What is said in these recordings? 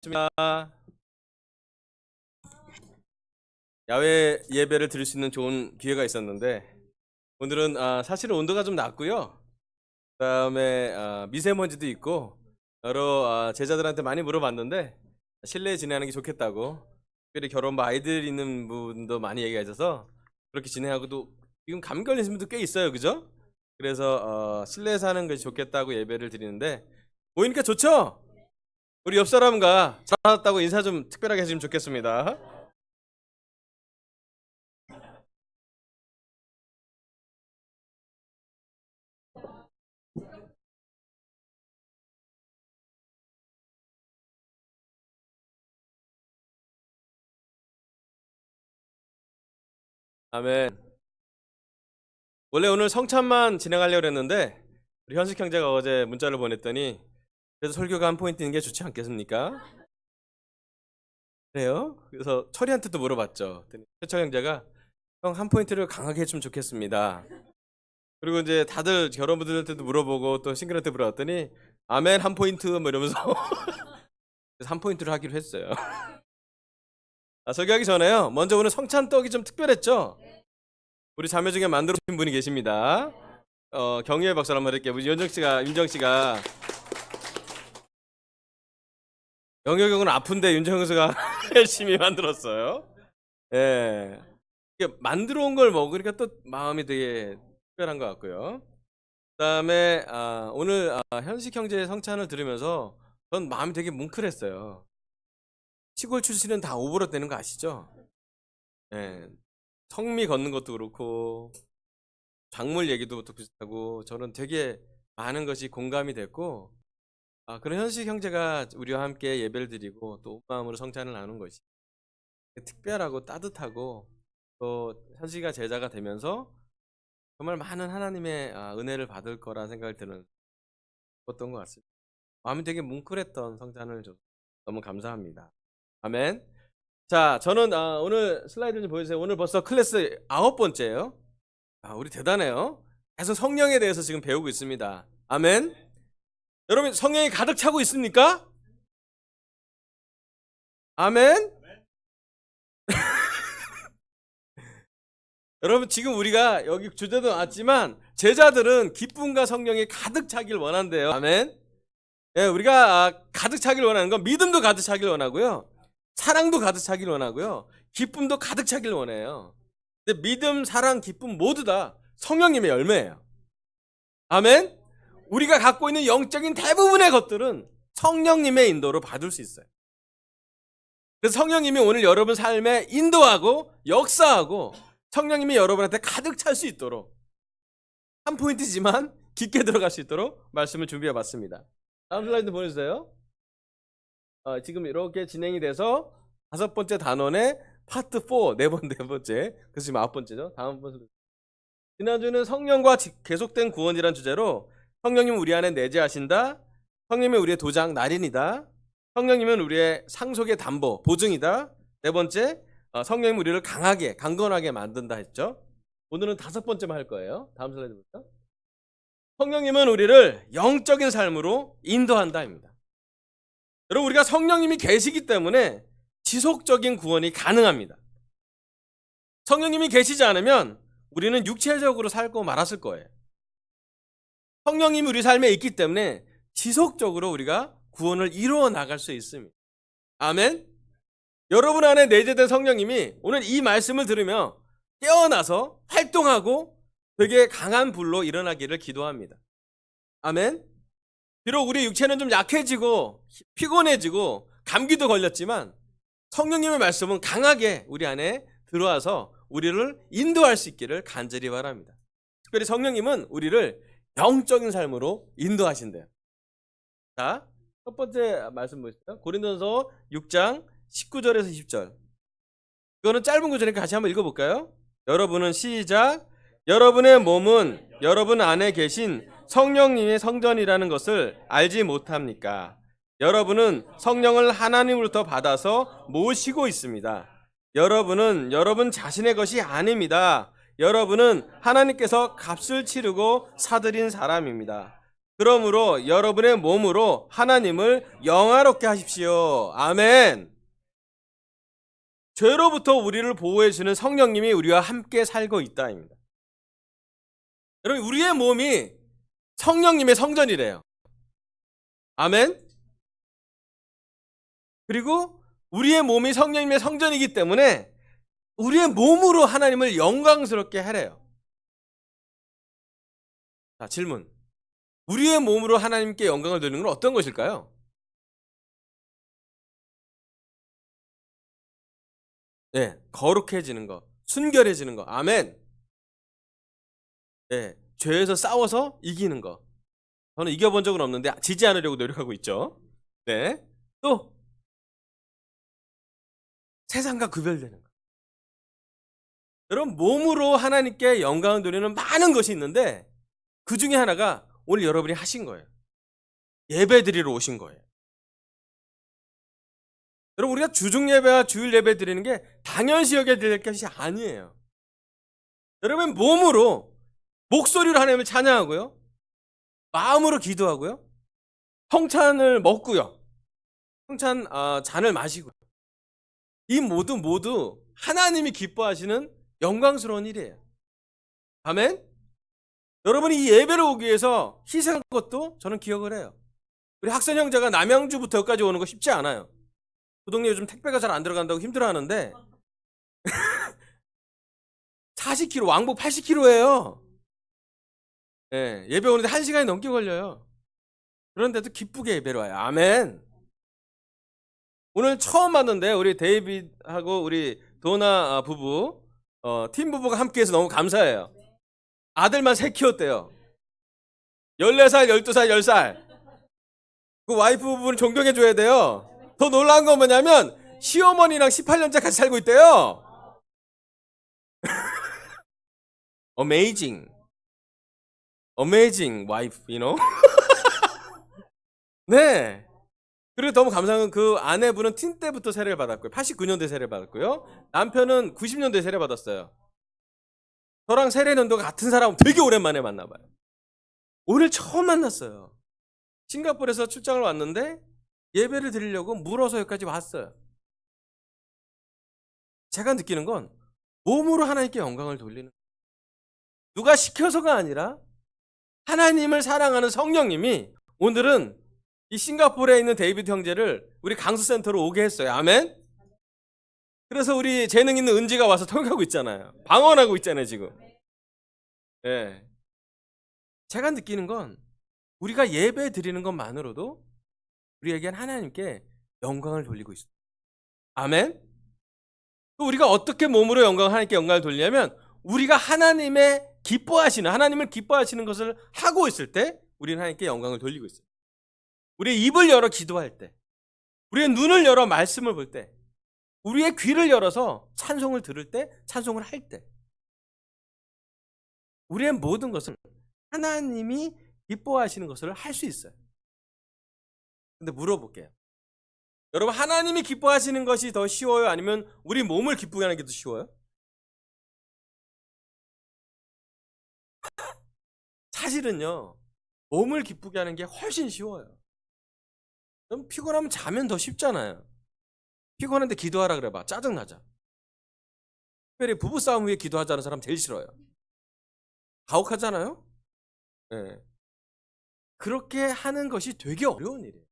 반갑습니다. 야외 예배를 드릴 수 있는 좋은 기회가 있었는데 오늘은 사실은 온도가 좀 낮고요. 그다음에 미세먼지도 있고 여러 제자들한테 많이 물어봤는데 실내에 지내는 게 좋겠다고, 특별히 결혼 아이들 있는 분도 많이 얘기가 있어서 그렇게 진행하고도 지금 감기 걸리신 분도 꽤 있어요, 그죠? 그래서 실내에서 하는 것이 좋겠다고 예배를 드리는데 보이니까 좋죠? 우리 옆 사람과 잘 왔다고 인사 좀 특별하게 해주시면 좋겠습니다. 아멘. 원래 오늘 성찬만 진행하려고 했는데 우리 현식 형제가 어제 문자를 보냈더니 그래서 설교가 한 포인트 있는 게 좋지 않겠습니까? 그래요? 그래서 철이한테도 물어봤죠. 최철 형제가 형 한 포인트를 강하게 해주면 좋겠습니다. 그리고 이제 다들 여러분들한테도 물어보고 또 싱글한테 물어봤더니 아멘 한 포인트 뭐 이러면서 그래서 한 포인트를 하기로 했어요. 설교하기 전에요. 먼저 오늘 성찬떡이 좀 특별했죠? 우리 자매 중에 만들어 주신 분이 계십니다. 경의의 박수 한번 드릴게요. 우리 윤정 씨가 영역은 아픈데 윤정 씨가 열심히 만들었어요. 예. 이게 만들어 온 걸 먹으니까 또 마음이 되게 특별한 것 같고요. 그다음에 오늘 현식 형제의 성찬을 들으면서 전 마음이 되게 뭉클했어요. 시골 출신은 다 오버랩 되는 거 아시죠? 예. 성미 걷는 것도 그렇고 작물 얘기도 또 비슷하고 저는 되게 많은 것이 공감이 됐고, 그런 현식 형제가 우리와 함께 예배를 드리고 또 온 마음으로 성찬을 나눈 것이 특별하고 따뜻하고 또 현식이가 제자가 되면서 정말 많은 하나님의 은혜를 받을 거라 생각이 드는 어떤 것 같습니다. 마음이 되게 뭉클했던 성찬을 줘서 너무 감사합니다. 아멘. 자, 저는 오늘 슬라이드 좀 보여주세요. 오늘 벌써 클래스 9번째예요. 우리 대단해요. 계속 성령에 대해서 지금 배우고 있습니다. 아멘. 여러분 성령이 가득 차고 있습니까? 아멘. 여러분 지금 우리가 여기 주제도 나왔지만 제자들은 기쁨과 성령이 가득 차길 원한대요. 아멘. 예, 우리가 가득 차길 원하는 건 믿음도 가득 차길 원하고요, 사랑도 가득 차길 원하고요, 기쁨도 가득 차길 원해요. 근데 믿음, 사랑, 기쁨 모두 다 성령님의 열매예요. 아멘. 우리가 갖고 있는 영적인 대부분의 것들은 성령님의 인도로 받을 수 있어요. 그래서 성령님이 오늘 여러분 삶에 인도하고 역사하고 성령님이 여러분한테 가득 찰 수 있도록 한 포인트지만 깊게 들어갈 수 있도록 말씀을 준비해 봤습니다. 다음 슬라이드 보여주세요. 지금 이렇게 진행이 돼서 5번째 단원의 파트 4, 네 번째, 그래서 지금 9번째죠. 다음 번. 지난주는 성령과 계속된 구원이란 주제로 성령님은 우리 안에 내재하신다, 성령님은 우리의 도장 날인이다, 성령님은 우리의 상속의 담보 보증이다, 네 번째 성령님은 우리를 강하게 강건하게 만든다 했죠. 오늘은 5번째만 할 거예요. 다음 슬라이드 볼까요? 성령님은 우리를 영적인 삶으로 인도한다입니다. 여러분 우리가 성령님이 계시기 때문에 지속적인 구원이 가능합니다. 성령님이 계시지 않으면 우리는 육체적으로 살고 말았을 거예요. 성령님이 우리 삶에 있기 때문에 지속적으로 우리가 구원을 이루어 나갈 수 있습니다. 아멘. 여러분 안에 내재된 성령님이 오늘 이 말씀을 들으며 깨어나서 활동하고 되게 강한 불로 일어나기를 기도합니다. 아멘. 비록 우리 육체는 좀 약해지고 피곤해지고 감기도 걸렸지만 성령님의 말씀은 강하게 우리 안에 들어와서 우리를 인도할 수 있기를 간절히 바랍니다. 특별히 성령님은 우리를 영적인 삶으로 인도하신대요. 자, 첫 번째 말씀 보시죠. 고린도전서 6장 19절에서 20절. 이거는 짧은 구절이니까 같이 한번 읽어볼까요? 여러분은 시작. 여러분의 몸은 여러분 안에 계신 성령님의 성전이라는 것을 알지 못합니까? 여러분은 성령을 하나님으로부터 받아서 모시고 있습니다. 여러분은 여러분 자신의 것이 아닙니다. 여러분은 하나님께서 값을 치르고 사들인 사람입니다. 그러므로 여러분의 몸으로 하나님을 영화롭게 하십시오. 아멘. 죄로부터 우리를 보호해주는 성령님이 우리와 함께 살고 있다입니다. 여러분, 우리의 몸이 성령님의 성전이래요. 아멘. 그리고 우리의 몸이 성령님의 성전이기 때문에 우리의 몸으로 하나님을 영광스럽게 하래요. 자, 질문. 우리의 몸으로 하나님께 영광을 돌리는 건 어떤 것일까요? 네, 거룩해지는 거, 순결해지는 거. 아멘. 네, 죄에서 싸워서 이기는 거. 저는 이겨본 적은 없는데 지지 않으려고 노력하고 있죠. 네. 또 세상과 구별되는 거. 여러분, 몸으로 하나님께 영광을 돌리는 많은 것이 있는데 그 중에 하나가 오늘 여러분이 하신 거예요. 예배 드리러 오신 거예요. 여러분, 우리가 주중 예배와 주일 예배 드리는 게 당연시 여겨야 될 것이 아니에요. 여러분, 몸으로, 목소리로 하나님을 찬양하고요, 마음으로 기도하고요, 성찬을 먹고요, 성찬 잔을 마시고요. 이 모두 하나님이 기뻐하시는 영광스러운 일이에요. 아멘? 여러분이 이 예배를 오기 위해서 희생한 것도 저는 기억을 해요. 우리 학생 형제가 남양주부터 여기까지 오는 거 쉽지 않아요. 그 동네 요즘 택배가 잘 안 들어간다고 힘들어하는데 40km, 왕복 80km예요. 네, 예배 오는데 1시간이 넘게 걸려요. 그런데도 기쁘게 예배로 와요. 아멘. 오늘 처음 봤는데 우리 데이빗하고 우리 도나 부부, 팀 부부가 함께해서 너무 감사해요. 아들만 3 키웠대요. 14살, 12살, 10살. 그 와이프 부부는 존경해줘야 돼요. 더 놀라운 건 뭐냐면 시어머니랑 18년째 같이 살고 있대요. Amazing. Amazing wife, you know? 네. 그리고 너무 감사한 건 그 아내분은 틴 때부터 세례를 받았고요. 89년도에 세례를 받았고요. 남편은 90년도에 세례 받았어요. 저랑 세례 연도가 같은 사람은 되게 오랜만에 만나봐요. 오늘 처음 만났어요. 싱가포르에서 출장을 왔는데 예배를 드리려고 물어서 여기까지 왔어요. 제가 느끼는 건 몸으로 하나님께 영광을 돌리는, 누가 시켜서가 아니라 하나님을 사랑하는 성령님이 오늘은 이 싱가포르에 있는 데이비드 형제를 우리 강수센터로 오게 했어요. 아멘. 그래서 우리 재능 있는 은지가 와서 통역하고 있잖아요. 방언하고 있잖아요 지금. 네. 제가 느끼는 건 우리가 예배 드리는 것만으로도 우리에겐 하나님께 영광을 돌리고 있어요. 아멘. 또 우리가 어떻게 몸으로 하나님께 영광을 돌리냐면 우리가 하나님을 기뻐하시는 것을 하고 있을 때 우리는 하나님께 영광을 돌리고 있어요. 우리의 입을 열어 기도할 때, 우리의 눈을 열어 말씀을 볼 때, 우리의 귀를 열어서 찬송을 들을 때, 찬송을 할 때, 우리의 모든 것을 하나님이 기뻐하시는 것을 할 수 있어요. 근데 물어볼게요. 여러분, 하나님이 기뻐하시는 것이 더 쉬워요? 아니면 우리 몸을 기쁘게 하는 게 더 쉬워요? 사실은요, 몸을 기쁘게 하는 게 훨씬 쉬워요. 그럼 피곤하면 자면 더 쉽잖아요. 피곤한데 기도하라 그래봐. 짜증나죠. 특별히 부부싸움 후에 기도하자는 사람 제일 싫어요. 가혹하잖아요? 네. 그렇게 하는 것이 되게 어려운 일이에요.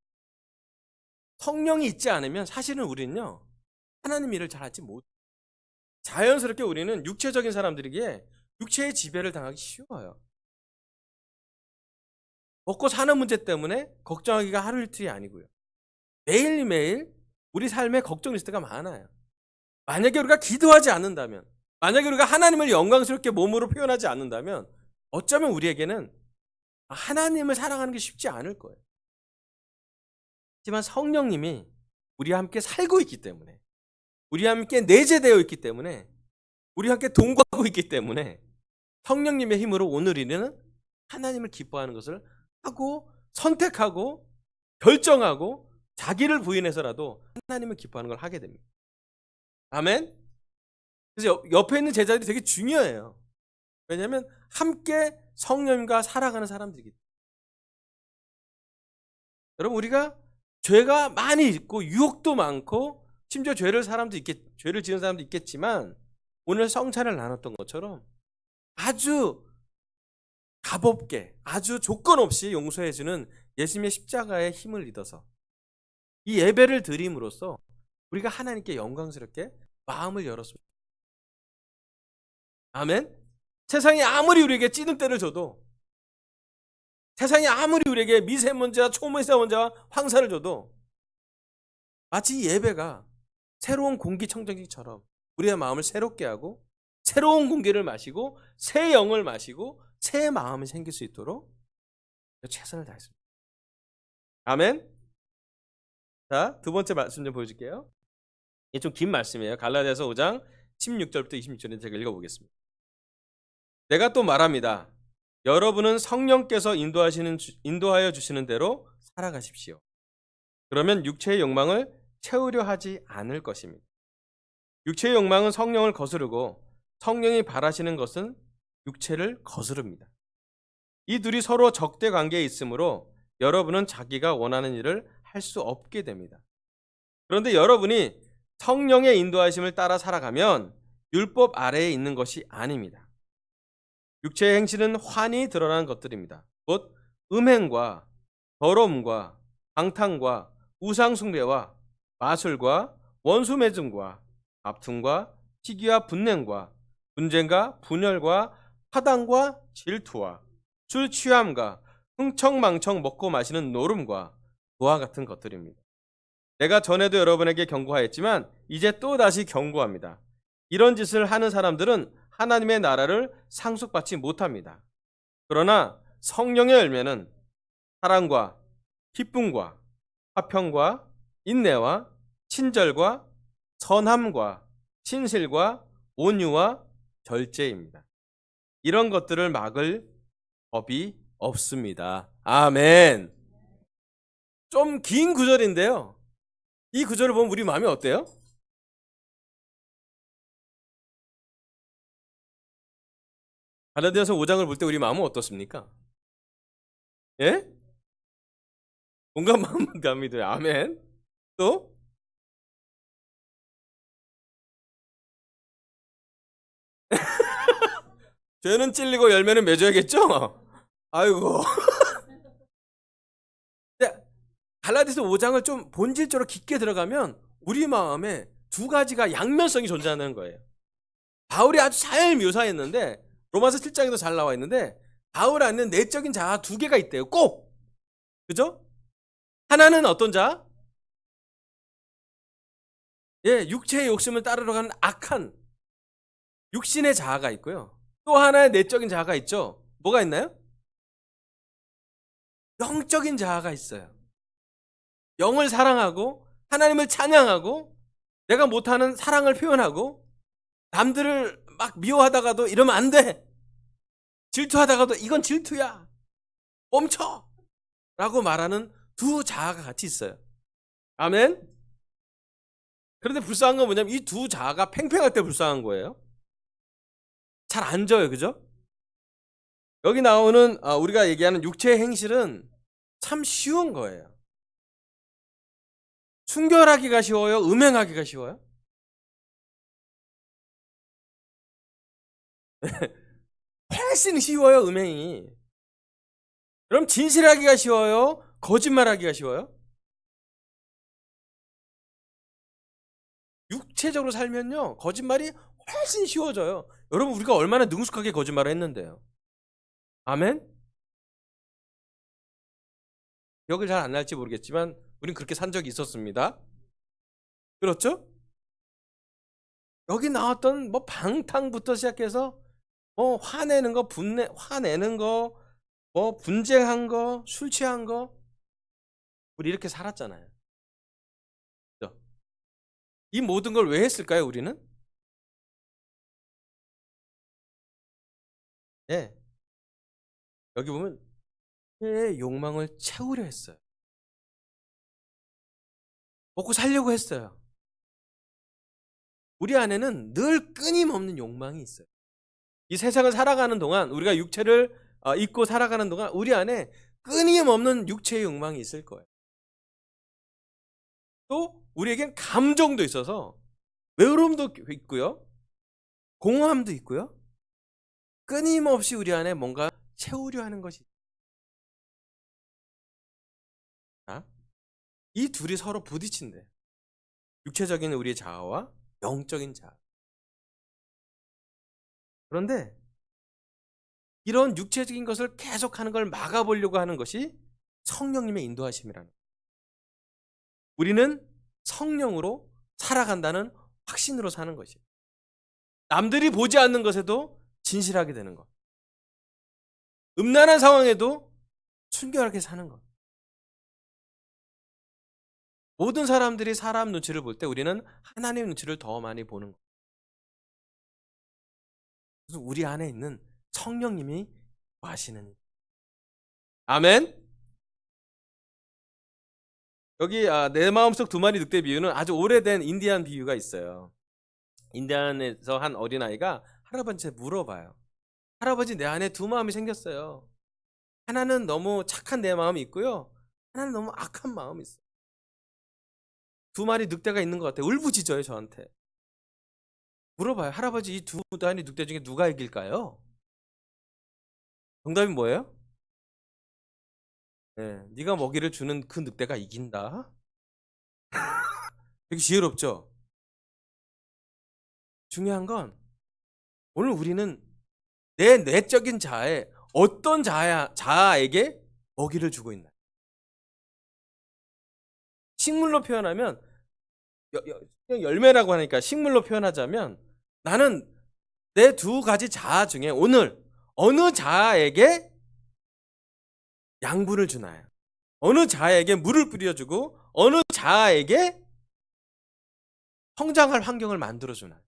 성령이 있지 않으면 사실은 우리는요, 하나님 일을 잘 하지 못해요. 자연스럽게 우리는 육체적인 사람들에게 육체의 지배를 당하기 쉬워요. 먹고 사는 문제 때문에 걱정하기가 하루 이틀이 아니고요. 매일매일 우리 삶에 걱정 리스트가 많아요. 만약에 우리가 기도하지 않는다면, 만약에 우리가 하나님을 영광스럽게 몸으로 표현하지 않는다면 어쩌면 우리에게는 하나님을 사랑하는 게 쉽지 않을 거예요. 하지만 성령님이 우리와 함께 살고 있기 때문에, 우리와 함께 내재되어 있기 때문에, 우리와 함께 동거하고 있기 때문에 성령님의 힘으로 오늘 우리는 하나님을 기뻐하는 것을 하고 선택하고 결정하고 자기를 부인해서라도 하나님을 기뻐하는 걸 하게 됩니다. 아멘? 그래서 옆에 있는 제자들이 되게 중요해요. 왜냐하면 함께 성령님과 살아가는 사람들이기 때문에. 여러분, 우리가 죄가 많이 있고 유혹도 많고 심지어 죄를 지은 사람도 있겠지만 오늘 성찬을 나눴던 것처럼 아주 가볍게, 아주 조건 없이 용서해주는 예수님의 십자가의 힘을 믿어서 이 예배를 드림으로써 우리가 하나님께 영광스럽게 마음을 열었습니다. 아멘. 세상이 아무리 우리에게 찌든때를 줘도, 세상이 아무리 우리에게 미세먼지와 초미세먼지와 황사를 줘도 마치 이 예배가 새로운 공기청정기처럼 우리의 마음을 새롭게 하고 새로운 공기를 마시고 새 영을 마시고 새 마음이 생길 수 있도록 최선을 다했습니다. 아멘. 자, 두 번째 말씀 좀 보여줄게요. 이게 좀 긴 말씀이에요. 갈라디아서 5장 16절부터 26절인데 제가 읽어보겠습니다. 내가 또 말합니다. 여러분은 성령께서 인도하여 주시는 대로 살아가십시오. 그러면 육체의 욕망을 채우려 하지 않을 것입니다. 육체의 욕망은 성령을 거스르고 성령이 바라시는 것은 육체를 거스릅니다. 이 둘이 서로 적대 관계에 있으므로 여러분은 자기가 원하는 일을 할 수 없게 됩니다. 그런데 여러분이 성령의 인도하심을 따라 살아가면 율법 아래에 있는 것이 아닙니다. 육체의 행실은 환히 드러나는 것들입니다. 곧 음행과 더러움과 방탕과 우상숭배와 마술과 원수매증과 다툼과 시기와 분냉과 분쟁과 분열과 파당과 질투와 술 취함과 흥청망청 먹고 마시는 노름과 그와 같은 것들입니다. 내가 전에도 여러분에게 경고하였지만 이제 또다시 경고합니다. 이런 짓을 하는 사람들은 하나님의 나라를 상속받지 못합니다. 그러나 성령의 열매는 사랑과 기쁨과 화평과 인내와 친절과 선함과 신실과 온유와 절제입니다. 이런 것들을 막을 법이 없습니다. 아멘. 좀 긴 구절인데요. 이 구절을 보면 우리 마음이 어때요? 갈라디아서 5장을 볼 때 우리 마음은 어떻습니까? 예? 온갖 마음은 갑니다. 아멘. 또? 죄는 찔리고 열매는 맺어야겠죠? 아이고. 갈라디아서 5장을 좀 본질적으로 깊게 들어가면 우리 마음에 두 가지가 양면성이 존재하는 거예요. 바울이 아주 잘 묘사했는데 로마서 7장에도 잘 나와 있는데 바울 안에는 내적인 자아 두 개가 있대요. 꼭. 그죠? 하나는 어떤 자? 예, 육체의 욕심을 따르러 가는 악한 육신의 자아가 있고요. 또 하나의 내적인 자아가 있죠. 뭐가 있나요? 영적인 자아가 있어요. 영을 사랑하고 하나님을 찬양하고 내가 못하는 사랑을 표현하고 남들을 막 미워하다가도 이러면 안 돼. 질투하다가도 이건 질투야. 멈춰. 라고 말하는 두 자아가 같이 있어요. 아멘. 그런데 불쌍한 건 뭐냐면 이 두 자아가 팽팽할 때 불쌍한 거예요. 잘 안 져요. 그죠? 여기 나오는 우리가 얘기하는 육체의 행실은 참 쉬운 거예요. 순결하기가 쉬워요? 음행하기가 쉬워요? 훨씬 쉬워요. 음행이. 그럼 진실하기가 쉬워요? 거짓말하기가 쉬워요? 육체적으로 살면요 거짓말이 훨씬 쉬워져요. 여러분, 우리가 얼마나 능숙하게 거짓말을 했는데요. 아멘? 기억을 잘 안 날지 모르겠지만 우린 그렇게 산 적이 있었습니다. 그렇죠? 여기 나왔던 뭐 방탕부터 시작해서 화내는 거, 화내는 거, 분쟁한 거, 술 취한 거, 우리 이렇게 살았잖아요. 그렇죠? 이 모든 걸 왜 했을까요, 우리는? 네. 여기 보면 의 욕망을 채우려 했어요. 먹고 살려고 했어요. 우리 안에는 늘 끊임없는 욕망이 있어요. 이 세상을 살아가는 동안 우리가 육체를 입고 살아가는 동안 우리 안에 끊임없는 육체의 욕망이 있을 거예요. 또 우리에겐 감정도 있어서 외로움도 있고요. 공허함도 있고요. 끊임없이 우리 안에 뭔가 채우려 하는 것이 있다. 이 둘이 서로 부딪힌대. 육체적인 우리의 자아와 영적인 자아. 그런데 이런 육체적인 것을 계속하는 걸 막아보려고 하는 것이 성령님의 인도하심이라는 거예요. 우리는 성령으로 살아간다는 확신으로 사는 것이에요. 남들이 보지 않는 것에도 진실하게 되는 것. 음란한 상황에도 순결하게 사는 것. 모든 사람들이 사람 눈치를 볼 때 우리는 하나님 눈치를 더 많이 보는 것. 그래서 우리 안에 있는 성령님이 하시는. 아멘. 여기 내 마음속 두 마리 늑대 비유는 아주 오래된 인디안 비유가 있어요. 인디안에서 한 어린아이가 할아버지한테 물어봐요. 할아버지, 내 안에 두 마음이 생겼어요. 하나는 너무 착한 내 마음이 있고요, 하나는 너무 악한 마음이 있어요. 두 마리 늑대가 있는 것 같아요. 울부짖어요 저한테. 물어봐요. 할아버지, 이 두 마리 늑대 중에 누가 이길까요? 정답이 뭐예요? 네, 네가 먹이를 주는 그 늑대가 이긴다. 되게 지혜롭죠? 중요한 건 오늘 우리는 내 내적인 자아에 어떤 자아에게 먹이를 주고 있나. 식물로 표현하면 열매라고 하니까 식물로 표현하자면 나는 내 두 가지 자아 중에 오늘 어느 자아에게 양분을 주나요? 어느 자아에게 물을 뿌려주고 어느 자아에게 성장할 환경을 만들어주나요?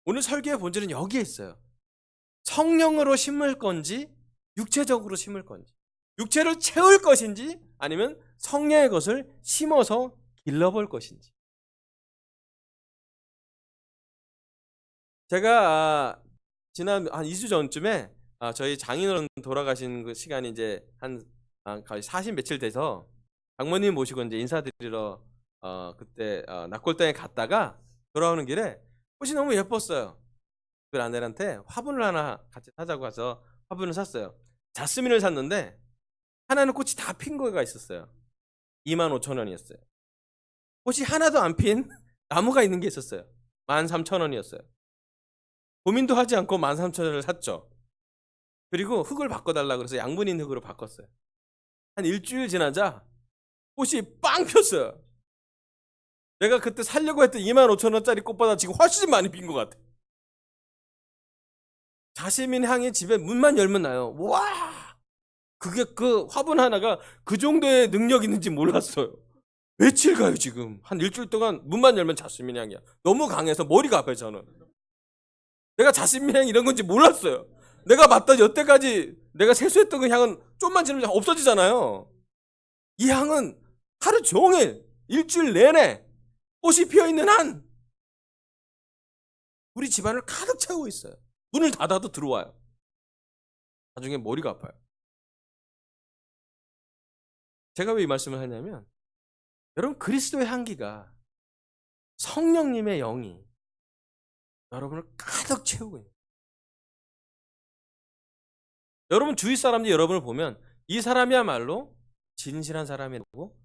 오늘 설교의 본질은 여기에 있어요. 성령으로 심을 건지 육체적으로 심을 건지, 육체를 채울 것인지 아니면 성령의 것을 심어서 길러볼 것인지. 제가 지난 한 2주 전쯤에 저희 장인어른 돌아가신 그 시간이 이제 한 거의 40 며칠 돼서 장모님 모시고 이제 인사드리러 그때 낙골당에 갔다가 돌아오는 길에 꽃이 너무 예뻤어요. 그 아내한테 화분을 하나 같이 사자고 해서 화분을 샀어요. 자스민을 샀는데 하나는 꽃이 다 핀 거가 있었어요. 25,000원이었어요. 꽃이 하나도 안 핀 나무가 있는 게 있었어요. 13,000원이었어요. 고민도 하지 않고 13,000원을 샀죠. 그리고 흙을 바꿔달라 그래서 양분 있는 흙으로 바꿨어요. 한 일주일 지나자 꽃이 빵 폈어요. 내가 그때 살려고 했던 25,000원짜리 꽃보다 지금 훨씬 많이 핀 것 같아. 자스민 향이 집에 문만 열면 나요. 와, 그게 그 화분 하나가 그 정도의 능력이 있는지 몰랐어요. 며칠 가요 지금. 한 일주일 동안 문만 열면 자스민 향이야. 너무 강해서 머리가 아파요 저는. 내가 자스민 향이 이런 건지 몰랐어요. 내가 맡다 여태까지 내가 세수했던 그 향은 좀만 지나면 없어지잖아요. 이 향은 하루 종일 일주일 내내 꽃이 피어있는 한 우리 집안을 가득 채우고 있어요. 문을 닫아도 들어와요. 나중에 머리가 아파요. 제가 왜 이 말씀을 하냐면 여러분, 그리스도의 향기가, 성령님의 영이 여러분을 가득 채우고 있는. 여러분 주위 사람들이 여러분을 보면 이 사람이야말로 진실한 사람이고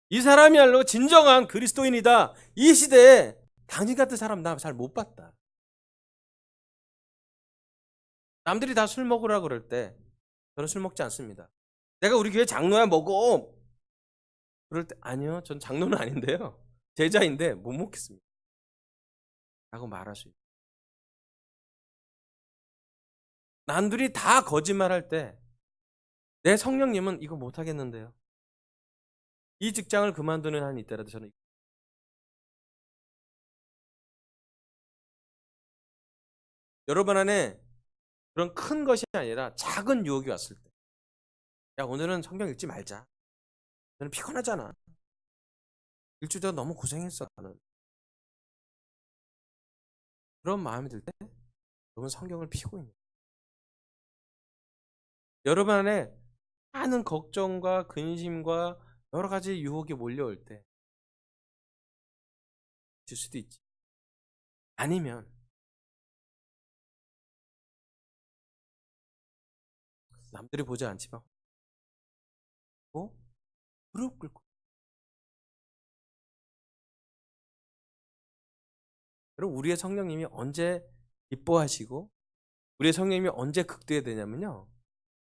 이 사람이야말로 진정한 그리스도인이다. 이 시대에 당신 같은 사람 나 잘 못 봤다. 남들이 다 술 먹으라 그럴 때 저는 술 먹지 않습니다. 내가 우리 교회 장로야 먹어. 그럴 때 아니요, 전 장로는 아닌데요, 제자인데 못 먹겠습니다 라고 말할 수 있어요. 남들이 다 거짓말할 때 내 성령님은 이거 못하겠는데요, 이 직장을 그만두는 한이 있더라도 저는 여러분 안에 그런 큰 것이 아니라 작은 유혹이 왔을 때, 야 오늘은 성경 읽지 말자, 너는 피곤하잖아, 일주일 동안 너무 고생했어 나는, 그런 마음이 들 때 여러분 성경을 피고 있는 거예요. 여러분 안에 많은 걱정과 근심과 여러 가지 유혹이 몰려올 때 줄 수도 있지. 아니면 남들이 보지 않지만 무릎 꿇고, 그리고 우리의 성령님이 언제 기뻐하시고 우리의 성령님이 언제 극대화 되냐면요,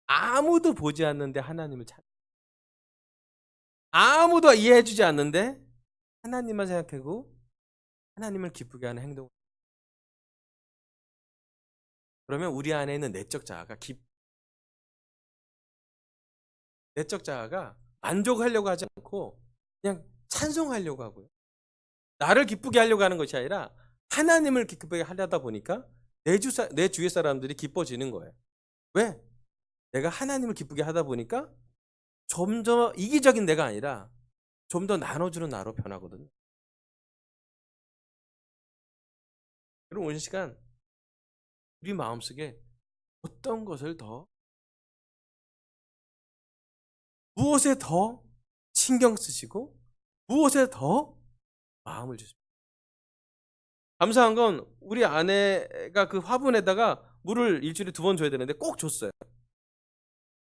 아무도 보지 않는데 하나님을 찾, 아무도 이해해주지 않는데 하나님만 생각하고 하나님을 기쁘게 하는 행동. 그러면 우리 안에 있는 내적 자아가 만족하려고 하지 않고 그냥 찬송하려고 하고요, 나를 기쁘게 하려고 하는 것이 아니라 하나님을 기쁘게 하려다 보니까 내 주위 사람들이 기뻐지는 거예요. 왜? 내가 하나님을 기쁘게 하다 보니까 좀 더 이기적인 내가 아니라 좀 더 나눠주는 나로 변하거든요. 그럼 오늘 시간 우리 마음속에 어떤 것을 더, 무엇에 더 신경 쓰시고 무엇에 더 마음을 주십니까? 감사한 건 우리 아내가 그 화분에다가 물을 일주일에 2번 줘야 되는데 꼭 줬어요.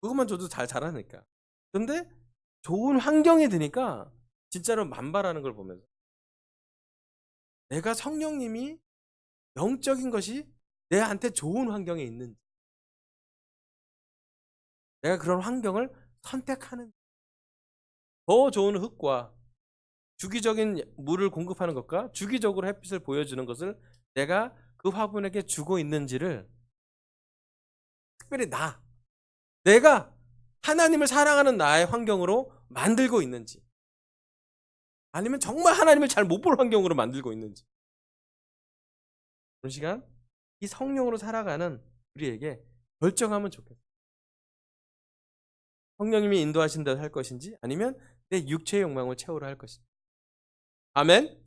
그것만 줘도 잘 자라니까. 근데 좋은 환경이 되니까 진짜로 만발하는 걸 보면서 내가 성령님이 영적인 것이 내한테 좋은 환경에 있는지, 내가 그런 환경을 선택하는, 더 좋은 흙과 주기적인 물을 공급하는 것과 주기적으로 햇빛을 보여주는 것을 내가 그 화분에게 주고 있는지를, 특별히 내가 하나님을 사랑하는 나의 환경으로 만들고 있는지, 아니면 정말 하나님을 잘 못 볼 환경으로 만들고 있는지, 그런 시간 이 성령으로 살아가는 우리에게 결정하면 좋겠어요. 성령님이 인도하신다 할 것인지 아니면 내 육체의 욕망을 채우려 할 것인지. 아멘.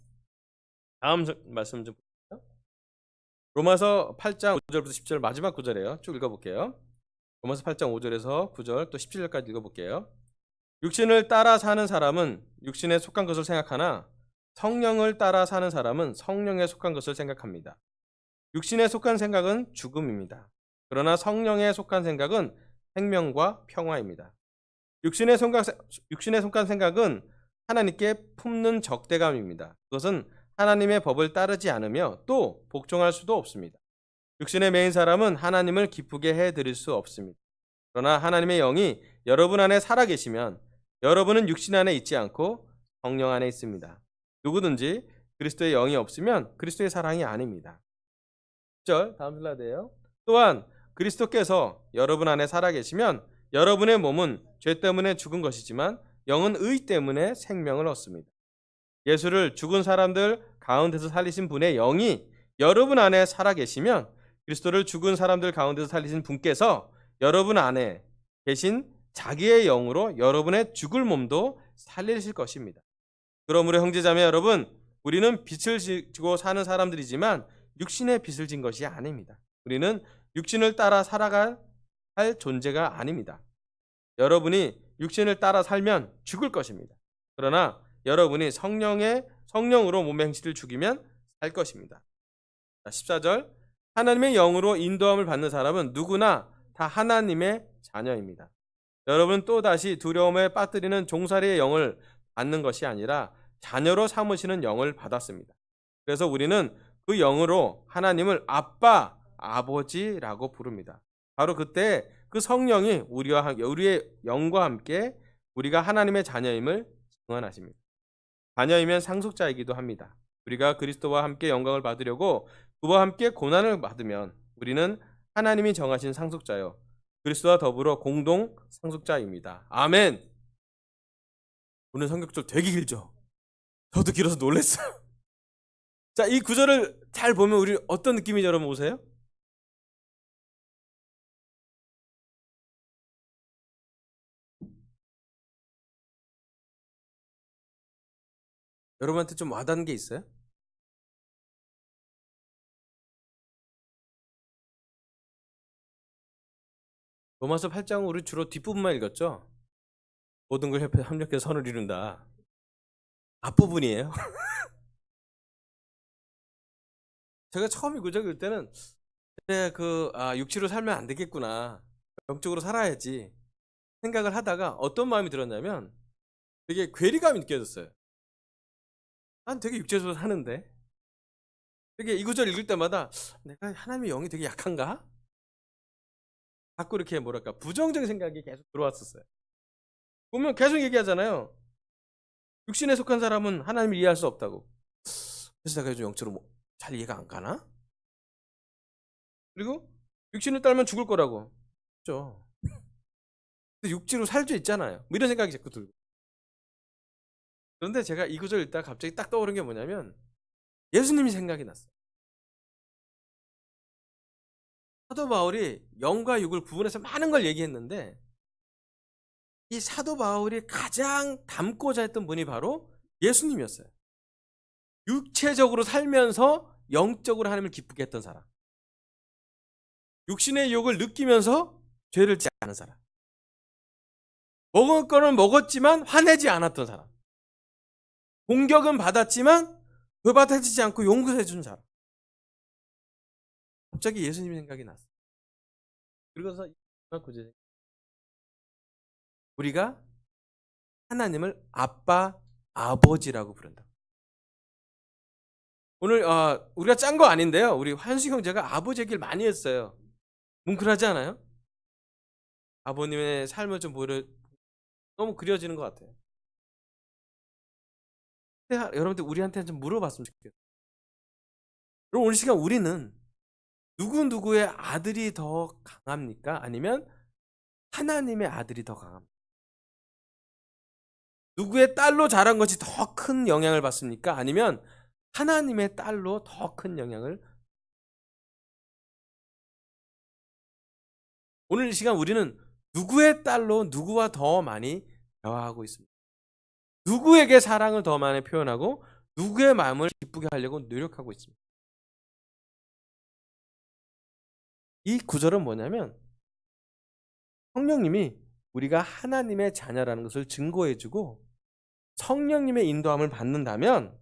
다음 말씀 좀 볼게요. 로마서 8장 5절부터 10절 마지막 구절이에요. 쭉 읽어볼게요. 로마서 8장 5절에서 9절 또 17절까지 읽어볼게요. 육신을 따라 사는 사람은 육신에 속한 것을 생각하나 성령을 따라 사는 사람은 성령에 속한 것을 생각합니다. 육신에 속한 생각은 죽음입니다. 그러나 성령에 속한 생각은 생명과 평화입니다. 육신에 속한 생각은 하나님께 품는 적대감입니다. 그것은 하나님의 법을 따르지 않으며 또 복종할 수도 없습니다. 육신에 매인 사람은 하나님을 기쁘게 해드릴 수 없습니다. 그러나 하나님의 영이 여러분 안에 살아계시면 여러분은 육신 안에 있지 않고 성령 안에 있습니다. 누구든지 그리스도의 영이 없으면 그리스도의 사랑이 아닙니다. 10절 다음 슬라이드예요. 또한 그리스도께서 여러분 안에 살아계시면 여러분의 몸은 죄 때문에 죽은 것이지만 영은 의 때문에 생명을 얻습니다. 예수를 죽은 사람들 가운데서 살리신 분의 영이 여러분 안에 살아계시면 그리스도를 죽은 사람들 가운데서 살리신 분께서 여러분 안에 계신 자기의 영으로 여러분의 죽을 몸도 살리실 것입니다. 그러므로 형제자매 여러분, 우리는 빛을 지고 사는 사람들이지만 육신의 빛을 진 것이 아닙니다. 우리는 육신을 따라 살아갈 존재가 아닙니다. 여러분이 육신을 따라 살면 죽을 것입니다. 그러나 여러분이 성령으로 몸의 행실을 죽이면 살 것입니다. 14절 하나님의 영으로 인도함을 받는 사람은 누구나 다 하나님의 자녀입니다. 여러분 또다시 두려움에 빠뜨리는 종살이의 영을 받는 것이 아니라 자녀로 삼으시는 영을 받았습니다. 그래서 우리는 그 영으로 하나님을 아빠, 아버지라고 부릅니다. 바로 그때 그 성령이 우리의 영과 함께 우리가 하나님의 자녀임을 증언하십니다. 자녀이면 상속자이기도 합니다. 우리가 그리스도와 함께 영광을 받으려고 그와 함께 고난을 받으면 우리는 하나님이 정하신 상속자요 그리스도와 더불어 공동 상속자입니다. 아멘. 오늘 성경절 되게 길죠? 저도 길어서 놀랐어요. 자, 이 구절을 잘 보면 우리 어떤 느낌이죠, 여러분 보세요? 여러분한테 좀 와닿는 게 있어요? 로마서 8장은 우리 주로 뒷부분만 읽었죠. 모든 걸 협력해서 선을 이룬다. 앞부분이에요. 제가 처음 이 구절 읽을 때는 그래, 육체로 살면 안 되겠구나. 영적으로 살아야지 생각을 하다가 어떤 마음이 들었냐면 되게 괴리감이 느껴졌어요. 난 되게 육체적으로 사는데 되게 이 구절 읽을 때마다 내가 하나님의 영이 되게 약한가? 자꾸 이렇게 뭐랄까 부정적인 생각이 계속 들어왔었어요. 보면 계속 얘기하잖아요. 육신에 속한 사람은 하나님을 이해할 수 없다고. 그래서 내가 요즘 영적으로 잘 이해가 안 가나? 그리고 육신을 따르면 죽을 거라고. 그렇죠. 근데 육지로 살 수 있잖아요. 뭐 이런 생각이 자꾸 들고. 그런데 제가 이 구절 읽다가 갑자기 딱 떠오른 게 뭐냐면 예수님이 생각이 났어요. 사도 바울이 영과 육을 구분해서 많은 걸 얘기했는데 이 사도 바울이 가장 닮고자 했던 분이 바로 예수님이었어요. 육체적으로 살면서 영적으로 하나님을 기쁘게 했던 사람. 육신의 유혹을 느끼면서 죄를 짓지 않은 사람. 먹을 거는 먹었지만 화내지 않았던 사람. 공격은 받았지만 회받아지지 않고 용서해 준 사람. 갑자기 예수님 생각이 났어요. 그러고서 우리가 하나님을 아빠, 아버지라고 부른다. 오늘 우리가 짠 거 아닌데요. 우리 환수 형제가 아버지 얘기를 많이 했어요. 뭉클하지 않아요? 아버님의 삶을 좀 너무 그려지는 것 같아요. 여러분들 우리한테 좀 물어봤으면 좋겠어요. 그럼 오늘 시간 우리는 누구의 아들이 더 강합니까? 아니면 하나님의 아들이 더 강합니까? 누구의 딸로 자란 것이 더 큰 영향을 받습니까? 아니면 하나님의 딸로 더 큰 영향을? 오늘 이 시간 우리는 누구의 딸로 누구와 더 많이 대화하고 있습니다. 누구에게 사랑을 더 많이 표현하고 누구의 마음을 기쁘게 하려고 노력하고 있습니다. 이 구절은 뭐냐면 성령님이 우리가 하나님의 자녀라는 것을 증거해주고 성령님의 인도함을 받는다면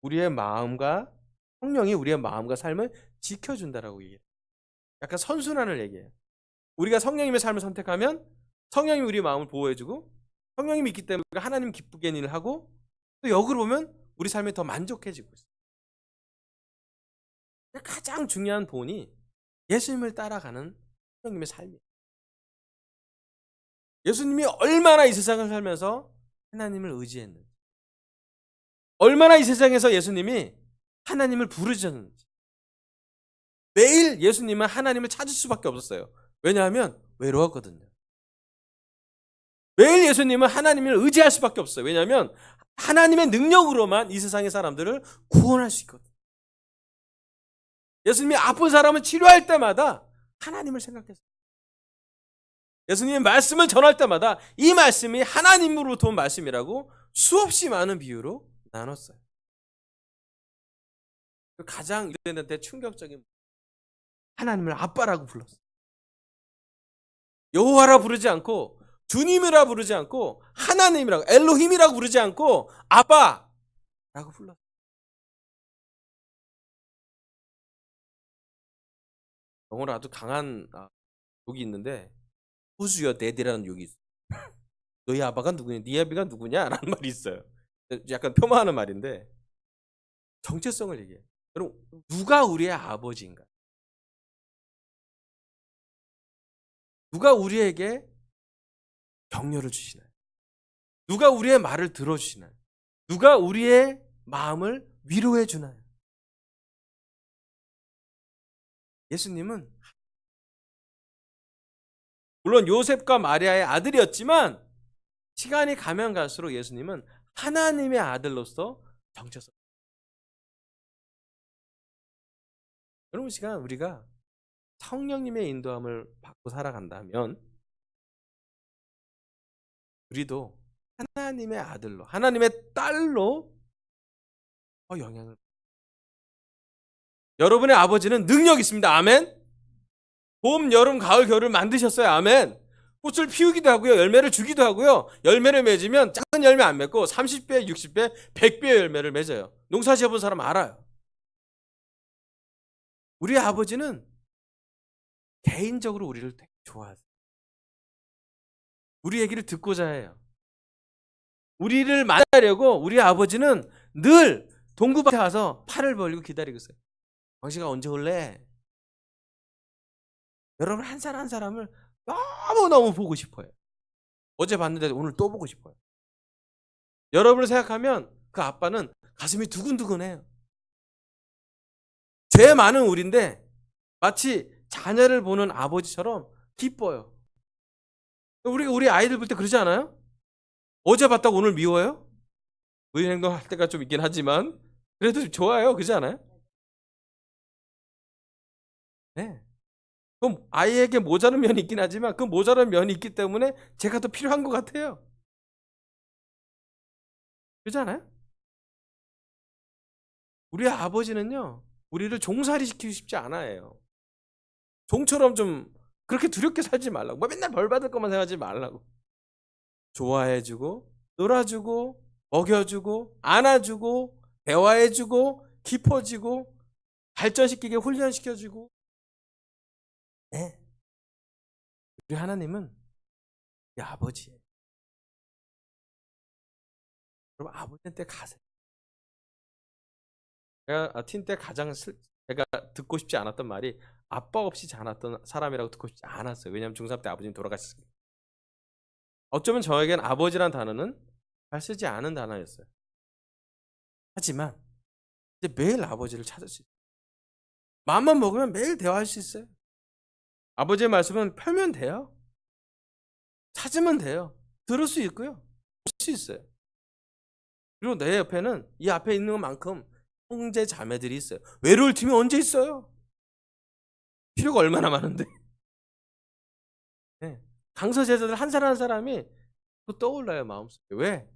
우리의 마음과 성령이 우리의 마음과 삶을 지켜준다라고 얘기해요. 약간 선순환을 얘기해요. 우리가 성령님의 삶을 선택하면 성령님이 우리의 마음을 보호해주고 성령님이 있기 때문에 우리가 하나님 기쁘게 일을 하고 또 역으로 보면 우리 삶이 더 만족해지고 있어요. 가장 중요한 본이 예수님을 따라가는 성령님의 삶이에요. 예수님이 얼마나 이 세상을 살면서 하나님을 의지했는지, 얼마나 이 세상에서 예수님이 하나님을 부르셨는지. 매일 예수님은 하나님을 찾을 수밖에 없었어요. 왜냐하면 외로웠거든요. 매일 예수님은 하나님을 의지할 수밖에 없어요. 왜냐하면 하나님의 능력으로만 이 세상의 사람들을 구원할 수 있거든요. 예수님이 아픈 사람을 치료할 때마다 하나님을 생각했어요. 예수님의 말씀을 전할 때마다 이 말씀이 하나님으로부터 온 말씀이라고 수없이 많은 비유로 나눴어요. 가장 이들한테 충격적인 하나님을 아빠라고 불렀어요. 여호와라 부르지 않고 주님이라 부르지 않고 하나님이라고 엘로힘이라고 부르지 않고 아빠라고 불렀어요. 영어로 아주 강한 욕이 있는데 Who's your daddy라는 욕이 있어요. 너희 아빠가 누구냐? 네 아비가 누구냐? 라는 말이 있어요. 약간 폄하하는 말인데 정체성을 얘기해요. 여러분 누가 우리의 아버지인가? 누가 우리에게 격려를 주시나요? 누가 우리의 말을 들어주시나요? 누가 우리의 마음을 위로해 주나요? 예수님은 물론 요셉과 마리아의 아들이었지만 시간이 가면 갈수록 예수님은 하나님의 아들로서 정체성. 여러분 시간 우리가 성령님의 인도함을 받고 살아간다면 우리도 하나님의 아들로, 하나님의 딸로 영향을. 여러분의 아버지는 능력이 있습니다. 아멘. 봄, 여름, 가을, 겨울을 만드셨어요. 아멘. 꽃을 피우기도 하고요. 열매를 주기도 하고요. 열매를 맺으면 작은 열매 안 맺고 30배, 60배, 100배의 열매를 맺어요. 농사 지어본 사람 알아요. 우리 아버지는 개인적으로 우리를 되게 좋아하세요. 우리 얘기를 듣고자 해요. 우리를 만나려고 우리 아버지는 늘 동구밭에 와서 팔을 벌리고 기다리고 있어요. 당신아 언제 올래? 여러분 한 사람 한 사람을 너무너무 보고 싶어요. 어제 봤는데 오늘 또 보고 싶어요. 여러분을 생각하면 그 아빠는 가슴이 두근두근해요. 죄 많은 우리인데 마치 자녀를 보는 아버지처럼 기뻐요. 우리 아이들 볼 때 그러지 않아요? 어제 봤다고 오늘 미워요? 의인 행동할 때가 좀 있긴 하지만 그래도 좋아요. 그러지 않아요? 네. 그럼 아이에게 모자란 면이 있긴 하지만 그 모자란 면이 있기 때문에 제가 더 필요한 것 같아요. 그러지 않아요? 우리 아버지는요, 우리를 종살이 시키고 싶지 않아요. 종처럼 좀 그렇게 두렵게 살지 말라고. 뭐 맨날 벌 받을 것만 생각하지 말라고. 좋아해주고, 놀아주고, 먹여주고, 안아주고, 대화해주고, 깊어지고, 발전시키게 훈련시켜주고. 네. 우리 하나님은 우리 아버지예요. 그럼 아버지한테 가세요. 제가 틴 때 가장 제가 듣고 싶지 않았던 말이 아빠 없이 자랐던 사람이라고 듣고 싶지 않았어요. 왜냐하면 중3 때 아버지는 돌아가셨으니까. 어쩌면 저에겐 아버지란 단어는 잘 쓰지 않은 단어였어요. 하지만 이제 매일 아버지를 찾을 수 있어요. 마음만 먹으면 매일 대화할 수 있어요. 아버지의 말씀은 펴면 돼요. 찾으면 돼요. 들을 수 있고요. 볼 수 있어요. 그리고 내 옆에는 이 앞에 있는 것만큼 형제 자매들이 있어요. 외로울 팀이 언제 있어요? 필요가 얼마나 많은데. 네. 강서 제자들 한 사람 한 사람이 또 떠올라요 마음속에. 왜?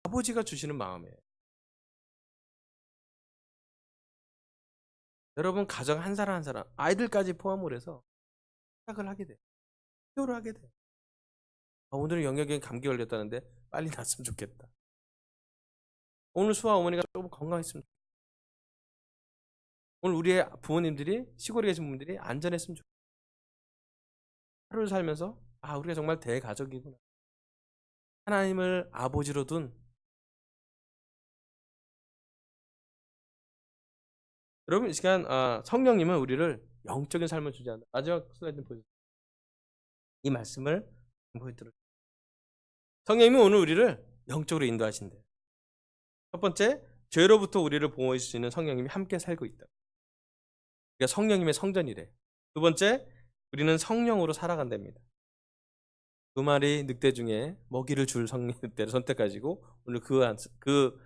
아버지가 주시는 마음이에요. 여러분 가정 한 사람 한 사람 아이들까지 포함을 해서 시작을 하게 돼요. 필요를 하게 돼요. 오늘은 영역에 감기 걸렸다는데 빨리 낫으면 좋겠다. 오늘 수아 어머니가 조금 건강했으면 좋겠다. 오늘 우리의 부모님들이 시골에 계신 분들이 안전했으면 좋겠다. 하루를 살면서 우리가 정말 대가족이구나. 하나님을 아버지로 둔 여러분 이 시간 성령님은 우리를 영적인 삶을 주지 않는다. 마지막 슬라이드 보여주세요. 이 말씀을 보여드릴게요. 성령님은 오늘 우리를 영적으로 인도하신대요. 첫 번째, 죄로부터 우리를 보호해 줄 수 있는 성령님이 함께 살고 있다. 그러니까 성령님의 성전이래. 두 번째, 우리는 성령으로 살아간답니다. 두 마리 늑대 중에 먹이를 줄 성령 늑대를 선택하시고 오늘 그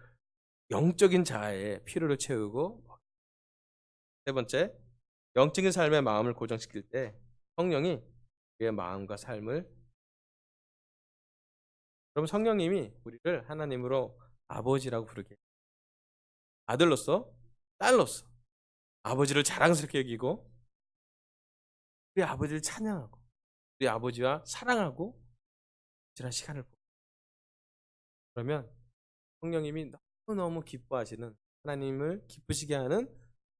영적인 자아의 필요를 채우고. 세 번째, 영적인 삶의 마음을 고정시킬 때 성령이 우리의 마음과 삶을. 그럼 성령님이 우리를 하나님으로 아버지라고 부르게 해요. 아들로서, 딸로서 아버지를 자랑스럽게 여기고 우리 아버지를 찬양하고 우리 아버지와 사랑하고 지난 시간을 보고. 그러면 성령님이 너무너무 기뻐하시는 하나님을 기쁘시게 하는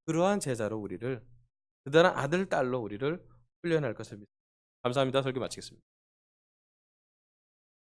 그러한 제자로 우리를 그다란 아들, 딸로 우리를 훈련할 것을 믿습니다. 감사합니다. 설교 마치겠습니다.